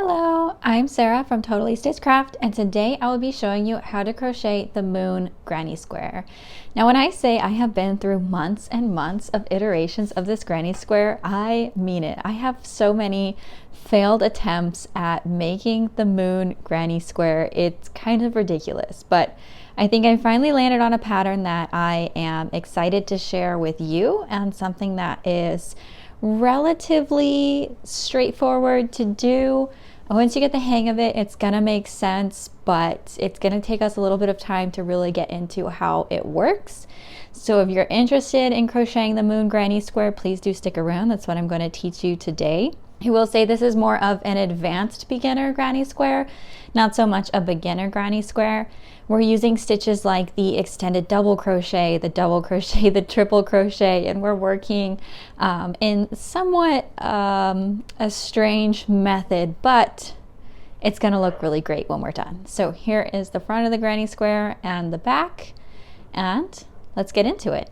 Hello, I'm Sarah from Totally Stitchcraft, and today I will be showing you how to crochet the moon granny square. Now when I say I have been through months and months of iterations of this granny square, I mean it. I have so many failed attempts at making the moon granny square. It's kind of ridiculous, but I think I finally landed on a pattern that I am excited to share with you, and something that is relatively straightforward to do. Once you get the hang of it, it's gonna make sense, but it's gonna take us a little bit of time to really get into how it works. So if you're interested in crocheting the moon granny square, please do stick around. That's what I'm going to teach you today. I will say this is more of an advanced beginner granny square, not so much a beginner granny square. We're using stitches like the extended double crochet, the triple crochet, and we're working in somewhat a strange method, but it's going to look really great when we're done. So here is the front of the granny square and the back, and let's get into it.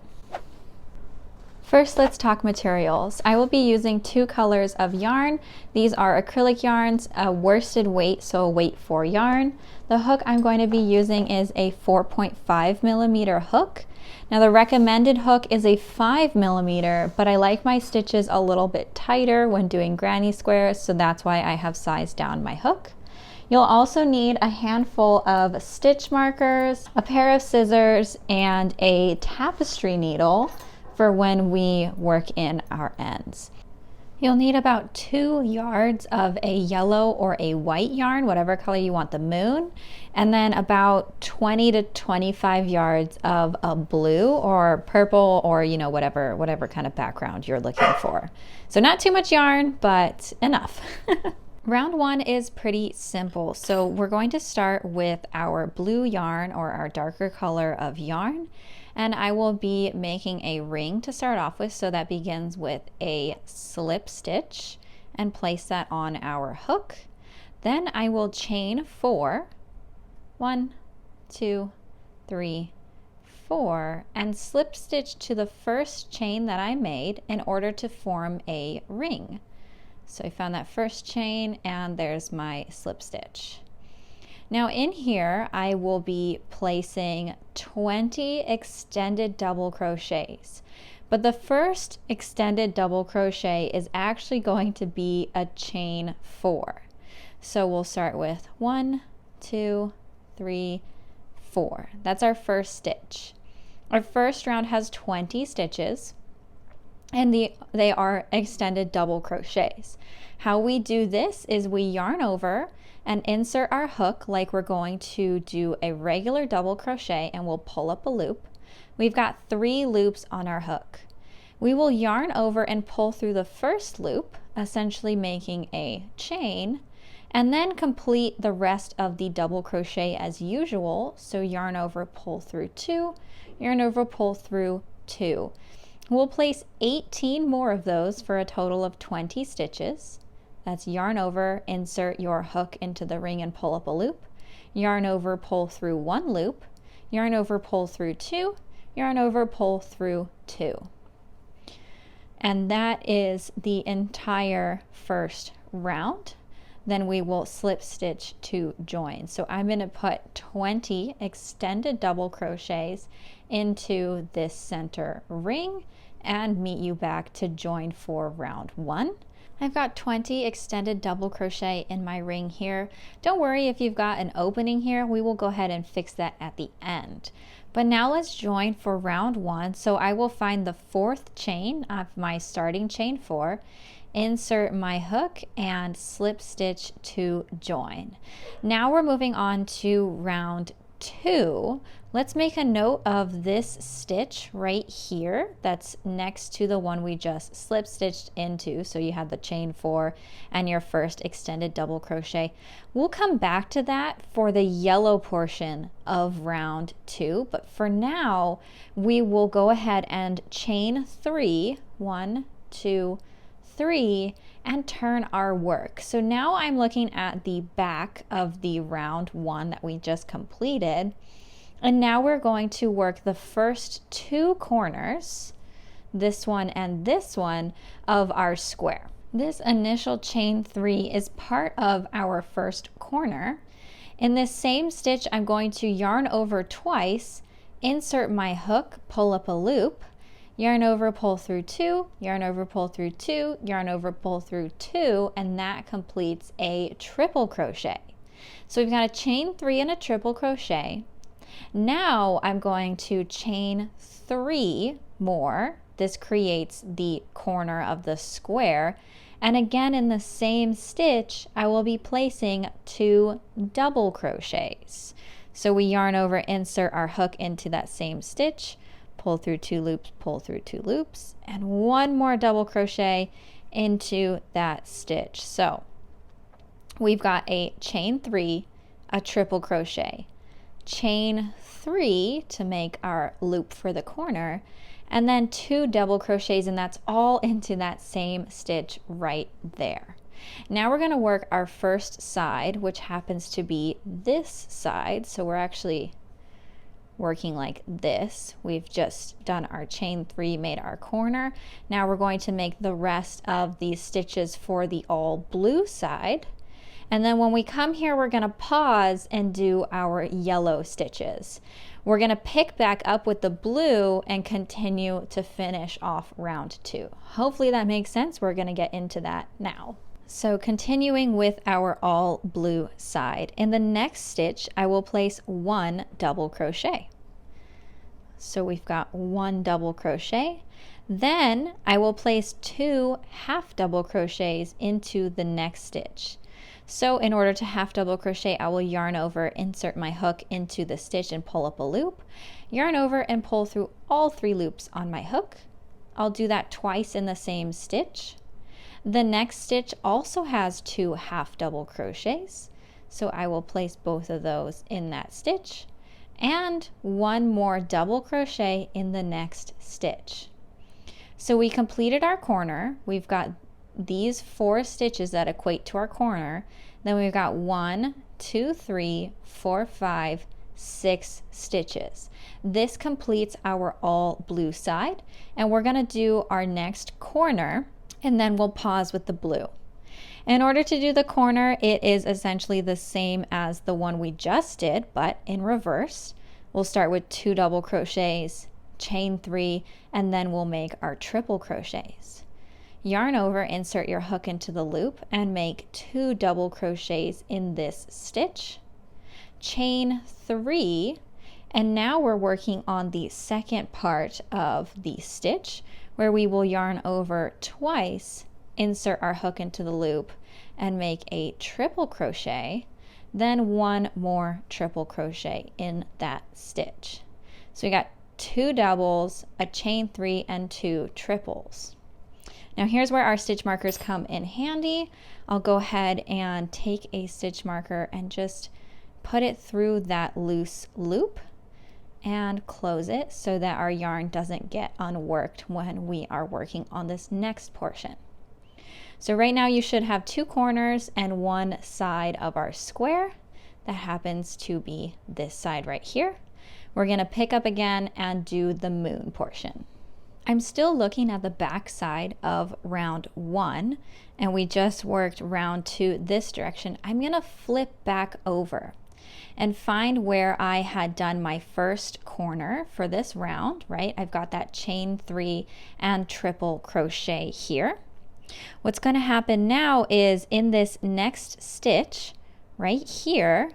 First, let's talk materials. I will be using two colors of yarn. These are acrylic yarns, a worsted weight, so a weight 4 yarn. The hook I'm going to be using is a 4.5 millimeter hook. Now the recommended hook is a 5 millimeter, but I like my stitches a little bit tighter when doing granny squares, so that's why I have sized down my hook. You'll also need a handful of stitch markers, a pair of scissors, and a tapestry needle for when we work in our ends. You'll need about 2 yards of a yellow or a white yarn, whatever color you want the moon, and then about 20 to 25 yards of a blue or purple, or whatever kind of background you're looking for. So not too much yarn, but enough. Round 1 is pretty simple. So we're going to start with our blue yarn, or our darker color of yarn. And I will be making a ring to start off with, so that begins with a slip stitch and place that on our hook. Then I will chain 4, 1, 2, 3, 4, and slip stitch to the first chain that I made in order to form a ring. So I found that first chain, and there's my slip stitch. Now in here, I will be placing 20 extended double crochets, but the first extended double crochet is actually going to be a chain 4. So we'll start with 1, 2, 3, 4. That's our first stitch. Our first round has 20 stitches, and they are extended double crochets. How we do this is we yarn over and insert our hook like we're going to do a regular double crochet, and we'll pull up a loop. We've got 3 loops on our hook. We will yarn over and pull through the first loop, essentially making a chain, and then complete the rest of the double crochet as usual. So yarn over, pull through 2, yarn over, pull through 2. We'll place 18 more of those for a total of 20 stitches. That's yarn over, insert your hook into the ring and pull up a loop, yarn over, pull through 1 loop, yarn over, pull through 2, yarn over, pull through 2. And that is the entire first round. Then we will slip stitch to join. So I'm going to put 20 extended double crochets into this center ring and meet you back to join for round 1. I've got 20 extended double crochet in my ring here. Don't worry if you've got an opening here, we will go ahead and fix that at the end. But now let's join for round 1. So I will find the 4th chain of my starting chain 4, insert my hook, and slip stitch to join. Now we're moving on to round 2. Let's make a note of this stitch right here that's next to the one we just slip stitched into. So you had the chain 4 and your first extended double crochet. We'll come back to that for the yellow portion of round 2, but for now we will go ahead and chain 3, 1, 2, 3, and turn our work. So now I'm looking at the back of the round 1 that we just completed, and now we're going to work the first 2 corners, this one and this one, of our square. This initial chain 3 is part of our first corner. In this same stitch, I'm going to yarn over twice, insert my hook, pull up a loop, yarn over, pull through 2, yarn over, pull through 2, yarn over, pull through 2, and that completes a triple crochet. So we've got a chain 3 and a triple crochet. Now I'm going to chain 3 more. This creates the corner of the square. And again, in the same stitch, I will be placing 2 double crochets. So we yarn over, insert our hook into that same stitch, pull through 2 loops, pull through 2 loops, and 1 more double crochet into that stitch. So we've got a chain 3, a triple crochet, chain 3 to make our loop for the corner, and then 2 double crochets, and that's all into that same stitch right there. Now we're going to work our first side, which happens to be this side. So we're actually working like this. We've just done our chain 3, made our corner. Now we're going to make the rest of these stitches for the all blue side. And then when we come here, we're going to pause and do our yellow stitches. We're going to pick back up with the blue and continue to finish off round 2. Hopefully that makes sense. We're going to get into that now. So continuing with our all blue side, in the next stitch, I will place 1 double crochet. So we've got 1 double crochet. Then I will place 2 half double crochets into the next stitch. So in order to half double crochet, I will yarn over, insert my hook into the stitch and pull up a loop, yarn over and pull through all 3 loops on my hook. I'll do that twice in the same stitch. The next stitch also has 2 half double crochets, so I will place both of those in that stitch, and 1 more double crochet in the next stitch. So we completed our corner. We've got these 4 stitches that equate to our corner. Then we've got 1, 2, 3, 4, 5, 6 stitches. This completes our all blue side, and we're going to do our next corner, and then we'll pause with the blue. In order to do the corner, it is essentially the same as the one we just did, but in reverse. We'll start with 2 double crochets, chain 3, and then we'll make our triple crochets. Yarn over, insert your hook into the loop, and make 2 double crochets in this stitch, chain 3, and now we're working on the second part of the stitch, where we will yarn over twice, insert our hook into the loop, and make a triple crochet, then 1 more triple crochet in that stitch. So we got 2 doubles, a chain 3, and 2 triples. Now here's where our stitch markers come in handy. I'll go ahead and take a stitch marker and just put it through that loose loop and close it so that our yarn doesn't get unworked when we are working on this next portion. So right now you should have 2 corners and 1 side of our square. That happens to be this side right here. We're going to pick up again and do the moon portion. I'm still looking at the back side of round 1, and we just worked round 2 this direction. I'm going to flip back over and find where I had done my first corner for this round, right? I've got that chain 3 and triple crochet here. What's going to happen now is in this next stitch right here,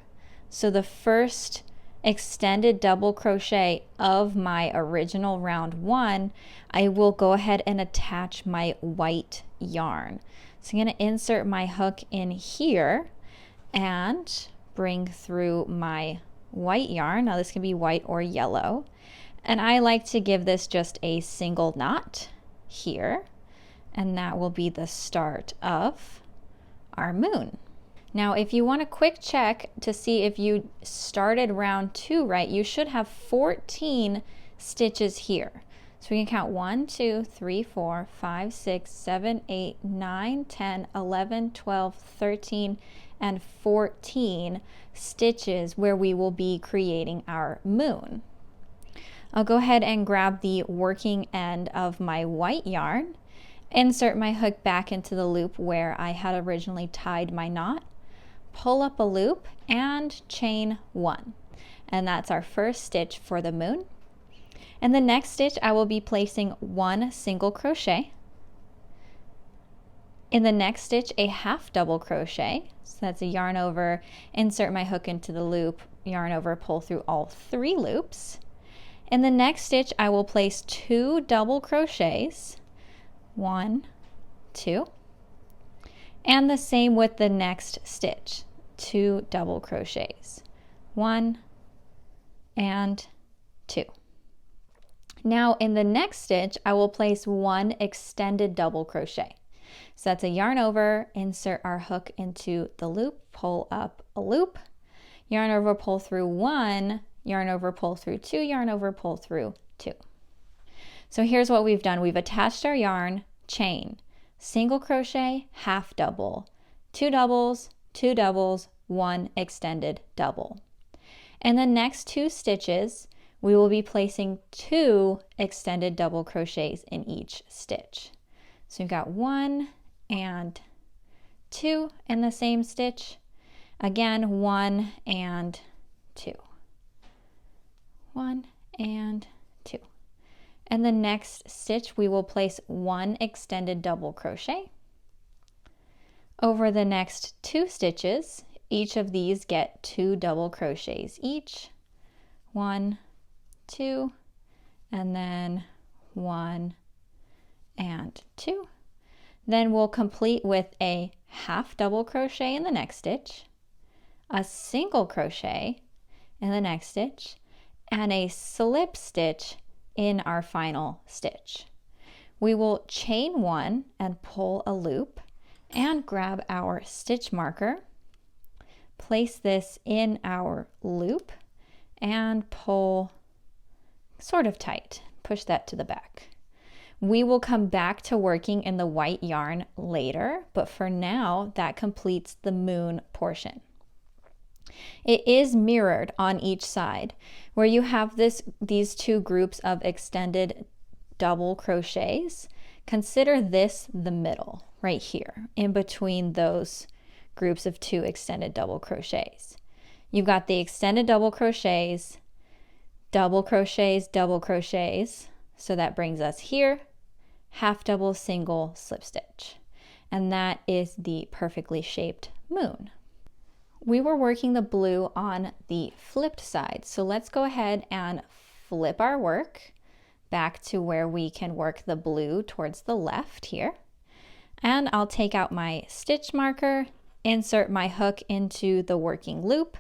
so the first extended double crochet of my original round 1, I will go ahead and attach my white yarn. So I'm going to insert my hook in here and bring through my white yarn. Now this can be white or yellow, and I like to give this just a single knot here, and that will be the start of our moon. Now if you want a quick check to see if you started round 2 right, you should have 14 stitches here. So we can count 1, 2, 3, 4, 5, 6, 7, 8, 9, 10, 11, 12, 13, and 14 stitches where we will be creating our moon. I'll go ahead and grab the working end of my white yarn, Insert my hook back into the loop where I had originally tied my knot, pull up a loop and chain 1. And that's our first stitch for the moon. In the next stitch, I will be placing 1 single crochet. In the next stitch, a half double crochet. So that's a yarn over, insert my hook into the loop, yarn over, pull through all 3 loops. In the next stitch, I will place 2 double crochets. 1, 2. And the same with the next stitch, 2 double crochets. 1 and 2. Now in the next stitch, I will place 1 extended double crochet. So that's a yarn over, insert our hook into the loop, pull up a loop, yarn over, pull through 1, yarn over, pull through 2, yarn over, pull through 2. So here's what we've done. We've attached our yarn, chain, single crochet, half double, 2 doubles, 2 doubles, 1 extended double. In the next 2 stitches, we will be placing 2 extended double crochets in each stitch. So we've got 1 and 2 in the same stitch. Again, 1 and 2. 1 and 2. In the next stitch, we will place 1 extended double crochet. Over the next 2 stitches, each of these get 2 double crochets each. 1, 2, and then 1 and 2. Then we'll complete with a half double crochet in the next stitch, a single crochet in the next stitch, and a slip stitch in our final stitch. We will chain 1 and pull a loop and grab our stitch marker, place this in our loop and pull sort of tight, push that to the back. We will come back to working in the white yarn later, but for now that completes the moon portion. It is mirrored on each side where you have these 2 groups of extended double crochets. Consider this the middle right here in between those groups of 2 extended double crochets. You've got the extended double crochets, double crochets, double crochets. So that brings us here, half double, single, slip stitch. And that is the perfectly shaped moon. We were working the blue on the flipped side. So let's go ahead and flip our work back to where we can work the blue towards the left here. And I'll take out my stitch marker, insert my hook into the working loop,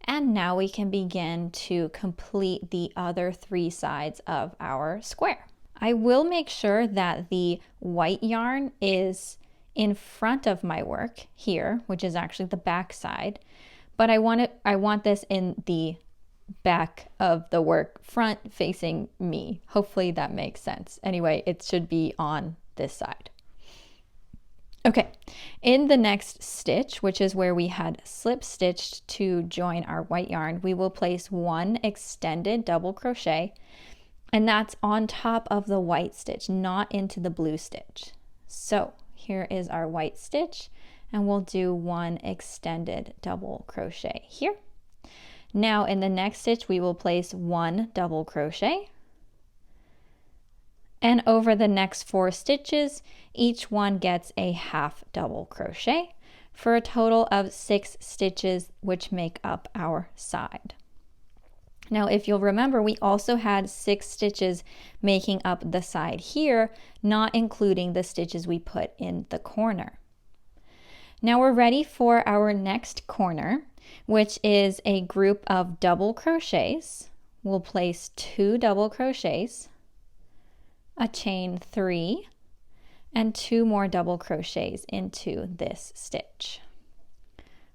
and now we can begin to complete the other 3 sides of our square. I will make sure that the white yarn is in front of my work here, which is actually the back side, but I want this in the back of the work, front facing me. Hopefully that makes sense. Anyway, it should be on this side. Okay, in the next stitch, which is where we had slip stitched to join our white yarn, we will place 1 extended double crochet, and that's on top of the white stitch, not into the blue stitch. So here is our white stitch, and we'll do 1 extended double crochet here. Now in the next stitch, we will place 1 double crochet. And over the next 4 stitches, each one gets a half double crochet for a total of 6 stitches, which make up our side. Now, if you'll remember, we also had 6 stitches making up the side here, not including the stitches we put in the corner. Now we're ready for our next corner, which is a group of double crochets. We'll place 2 double crochets, a chain 3, and 2 more double crochets into this stitch.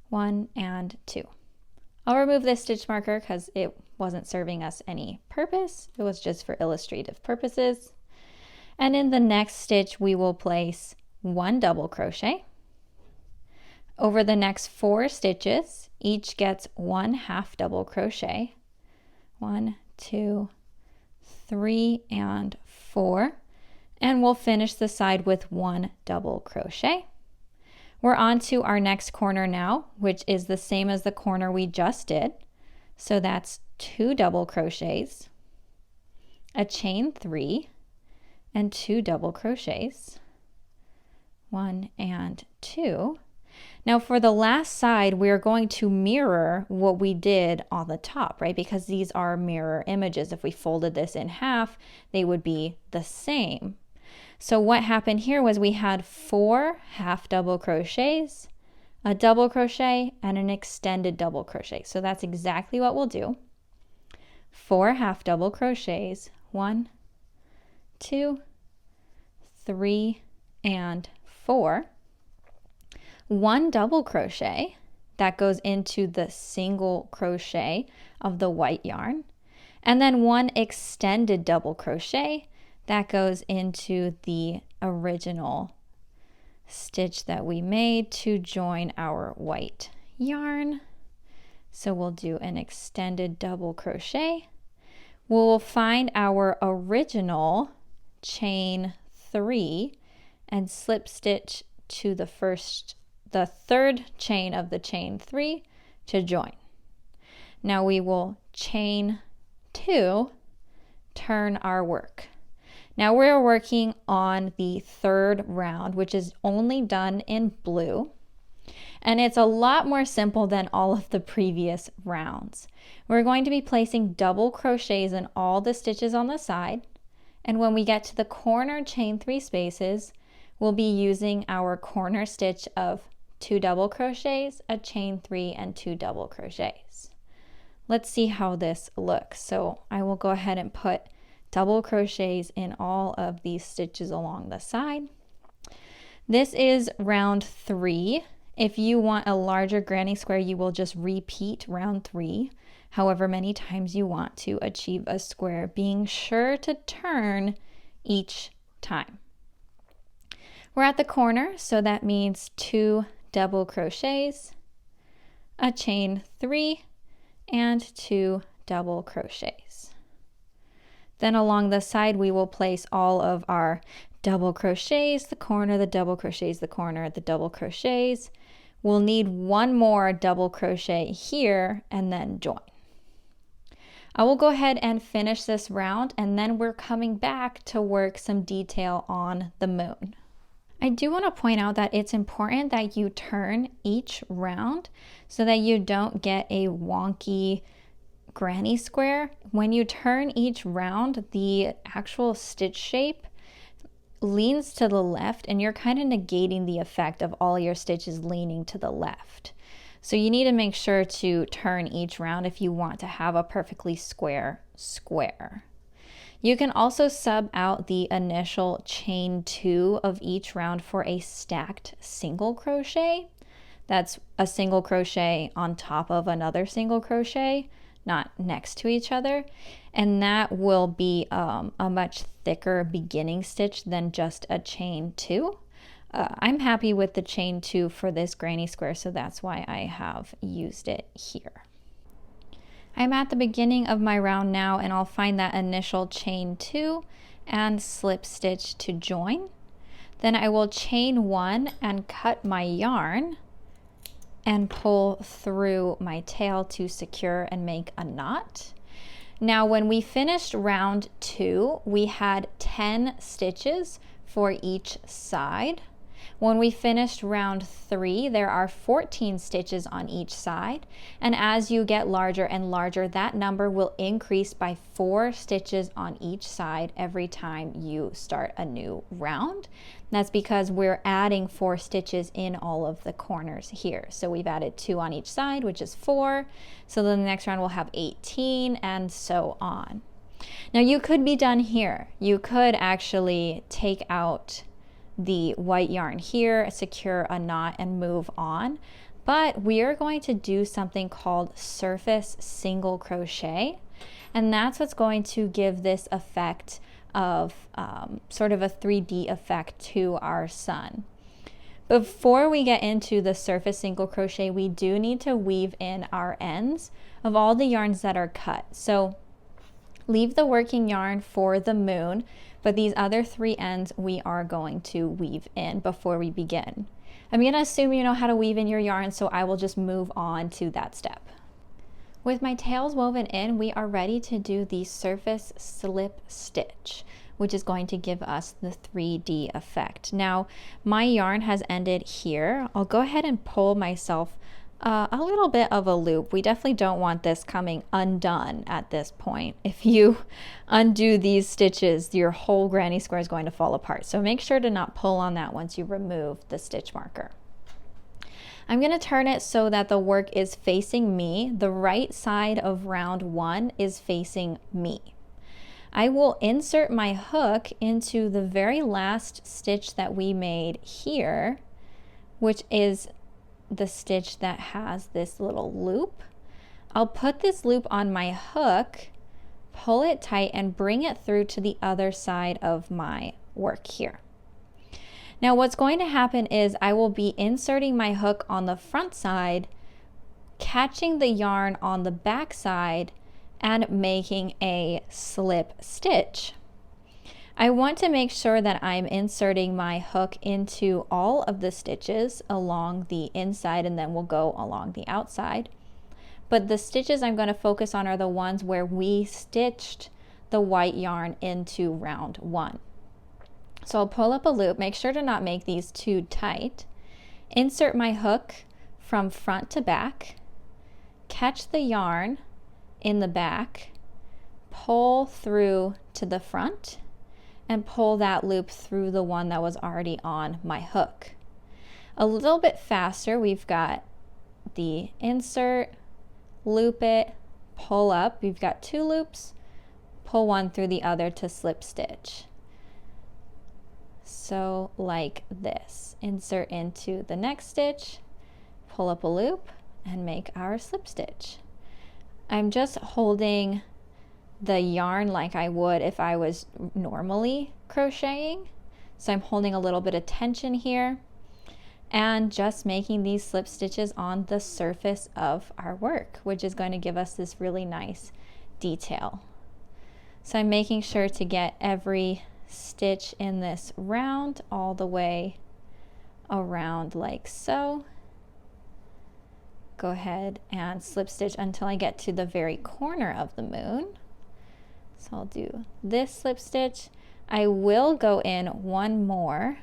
1 and 2. I'll remove this stitch marker because it wasn't serving us any purpose. It was just for illustrative purposes. And in the next stitch, we will place 1 double crochet. Over the next 4 stitches, each gets 1 half double crochet. 1, 2, 3, and 4. And we'll finish the side with 1 double crochet. We're on to our next corner now, which is the same as the corner we just did. So that's 2 double crochets, a chain 3, and 2 double crochets, 1 and 2. Now for the last side, we're going to mirror what we did on the top, right? Because these are mirror images. If we folded this in half, they would be the same. So what happened here was we had 4 half double crochets, a double crochet, and an extended double crochet. So that's exactly what we'll do. 4 half double crochets, 1, 2, 3, and 4. 1 double crochet that goes into the single crochet of the white yarn, and then 1 extended double crochet that goes into the original stitch that we made to join our white yarn. So we'll do an extended double crochet. We'll find our original chain 3 and slip stitch to the third chain of the chain 3 to join. Now we will chain 2, turn our work. Now we're working on the 3rd round, which is only done in blue. And it's a lot more simple than all of the previous rounds. We're going to be placing double crochets in all the stitches on the side. And when we get to the corner chain 3 spaces, we'll be using our corner stitch of 2 double crochets, a chain 3, and 2 double crochets. Let's see how this looks. So I will go ahead and put double crochets in all of these stitches along the side. This is round 3. If you want a larger granny square, you will just repeat round 3 however many times you want to achieve a square, being sure to turn each time. We're at the corner, so that means 2 double crochets, a chain 3, and 2 double crochets. Then along the side, we will place all of our double crochets, the corner, the double crochets, the corner, the double crochets. We'll need 1 more double crochet here and then join. I will go ahead and finish this round, and then we're coming back to work some detail on the moon. I do want to point out that it's important that you turn each round so that you don't get a wonky granny square. When you turn each round, the actual stitch shape leans to the left, and you're kind of negating the effect of all your stitches leaning to the left. So you need to make sure to turn each round if you want to have a perfectly square square. You can also sub out the initial chain 2 of each round for a stacked single crochet. That's a single crochet on top of another single crochet, not next to each other. And that will be a much thicker beginning stitch than just a chain 2. I'm happy with the chain 2 for this granny square, so that's why I have used it here. I'm at the beginning of my round now, and I'll find that initial chain 2 and slip stitch to join. Then I will chain 1 and cut my yarn and pull through my tail to secure and make a knot. Now when we finished round 2, we had 10 stitches for each side. When we finished round 3, there are 14 stitches on each side, and as you get larger and larger, that number will increase by 4 stitches on each side every time you start a new round. That's because we're adding 4 stitches in all of the corners here. So we've added 2 on each side, which is 4. So then the next round we'll have 18, and so on. Now you could be done here. You could actually take out the white yarn here, secure a knot, and move on. But we are going to do something called surface single crochet, and that's what's going to give this effect of sort of a 3D effect to our sun. Before we get into the surface single crochet, we do need to weave in our ends of all the yarns that are cut. So leave the working yarn for the moon, but these other 3 ends we are going to weave in before we begin. I'm going to assume you know how to weave in your yarn, so I will just move on to that step. With my tails woven in, we are ready to do the surface slip stitch, which is going to give us the 3D effect. Now, my yarn has ended here. I'll go ahead and pull myself a little bit of a loop. We definitely don't want this coming undone at this point. If you undo these stitches, your whole granny square is going to fall apart. So make sure to not pull on that once you remove the stitch marker. I'm going to turn it so that the work is facing me. The right side of round 1 is facing me. I will insert my hook into the very last stitch that we made here, which is the stitch that has this little loop. I'll put this loop on my hook, pull it tight, and bring it through to the other side of my work here. Now what's going to happen is I will be inserting my hook on the front side, catching the yarn on the back side, and making a slip stitch. I want to make sure that I'm inserting my hook into all of the stitches along the inside, and then we'll go along the outside. But the stitches I'm going to focus on are the ones where we stitched the white yarn into round 1. So I'll pull up a loop, make sure to not make these too tight, insert my hook from front to back, catch the yarn in the back, pull through to the front, and pull that loop through the one that was already on my hook. A little bit faster, we've got the insert, loop it, pull up. We've got 2 loops, pull one through the other to slip stitch. So like this, insert into the next stitch, pull up a loop, and make our slip stitch. I'm just holding the yarn like I would if I was normally crocheting. So I'm holding a little bit of tension here and just making these slip stitches on the surface of our work, which is going to give us this really nice detail. So I'm making sure to get every stitch in this round all the way around like so. Go ahead and slip stitch until I get to the very corner of the moon. So I'll do this slip stitch. I will go in one more,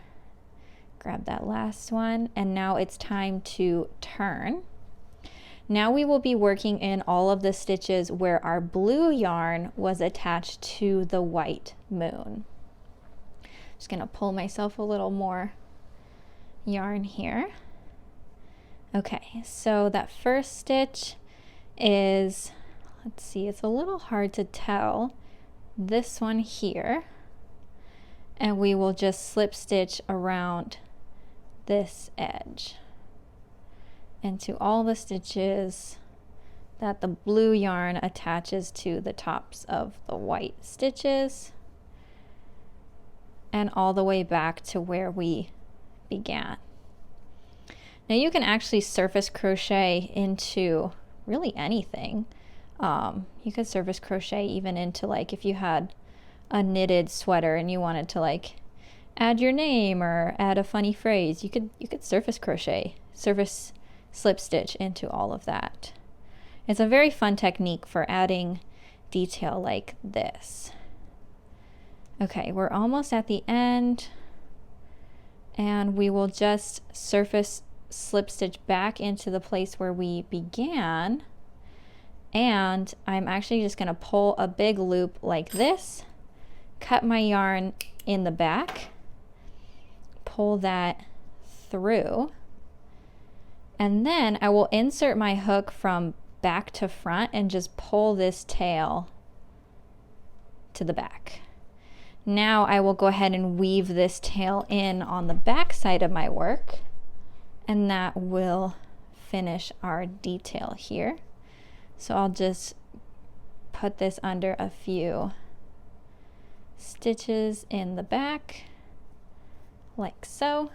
grab that last one, and now it's time to turn. Now we will be working in all of the stitches where our blue yarn was attached to the white moon. Just gonna pull myself a little more yarn here. Okay, so that first stitch is, let's see, it's a little hard to tell, this one here, and we will just slip stitch around this edge into all the stitches that the blue yarn attaches to the tops of the white stitches, and all the way back to where we began. Now you can actually surface crochet into really anything. You could surface crochet even into, like, if you had a knitted sweater and you wanted to like add your name or add a funny phrase, you could surface crochet, surface slip stitch into all of that. It's a very fun technique for adding detail like this. Okay, we're almost at the end, and we will just surface slip stitch back into the place where we began, and I'm actually just going to pull a big loop like this, cut my yarn in the back, pull that through, and then I will insert my hook from back to front and just pull this tail to the back. Now I will go ahead and weave this tail in on the back side of my work, and that will finish our detail here. So I'll just put this under a few stitches in the back like so,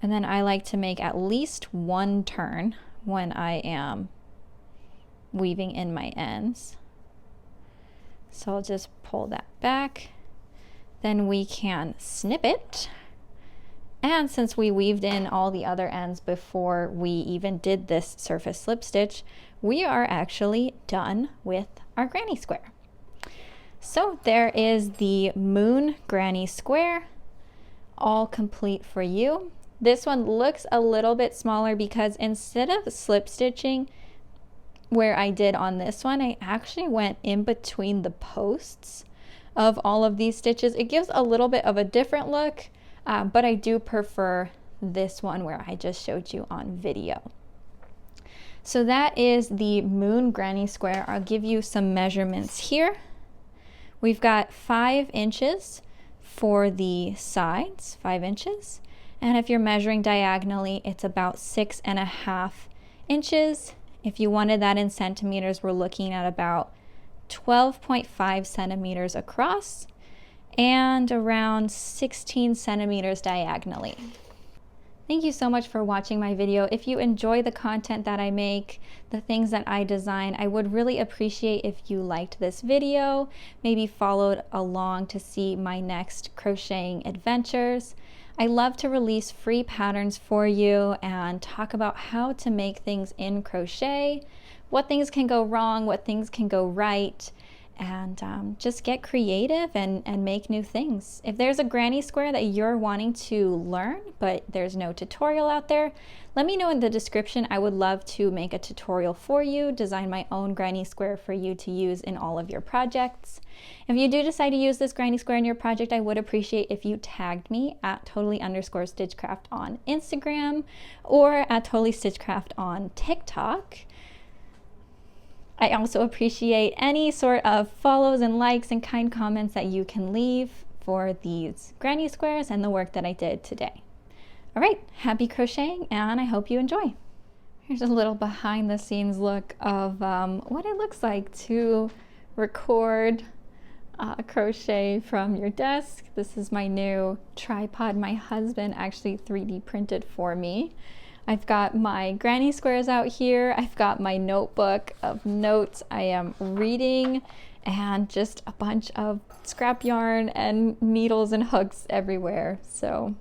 and then I like to make at least one turn when I am weaving in my ends. So I'll just pull that back then we can snip it. And since we weaved in all the other ends before we even did this surface slip stitch, we are actually done with our granny square. So there is the moon granny square, all complete for you. This one looks a little bit smaller because instead of slip stitching where I did on this one, I actually went in between the posts of all of these stitches. It gives a little bit of a different look, but I do prefer this one where I just showed you on video. So that is the moon granny square. I'll give you some measurements here. We've got 5 inches for the sides, 5 inches. And if you're measuring diagonally, it's about 6.5 inches. If you wanted that in centimeters, we're looking at about 12.5 centimeters across and around 16 centimeters diagonally. Thank you so much for watching my video. If you enjoy the content that I make, the things that I design, I would really appreciate if you liked this video, maybe followed along to see my next crocheting adventures. I love to release free patterns for you and talk about how to make things in crochet, what things can go wrong, what things can go right, and just get creative and make new things. If there's a granny square that you're wanting to learn, but there's no tutorial out there, let me know in the description. I would love to make a tutorial for you, design my own granny square for you to use in all of your projects. If you do decide to use this granny square in your project, I would appreciate if you tagged me at totally_stitchcraft on Instagram or at totally_stitchcraft on TikTok. I also appreciate any sort of follows and likes and kind comments that you can leave for these granny squares and the work that I did today. All right, happy crocheting, and I hope you enjoy. Here's a little behind the scenes look of what it looks like to record crochet from your desk. This is my new tripod my husband actually 3D printed for me. I've got my granny squares out here. I've got my notebook of notes I am reading, and just a bunch of scrap yarn and needles and hooks everywhere. So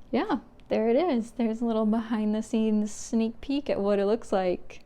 yeah, there it is. There's a little behind the scenes sneak peek at what it looks like.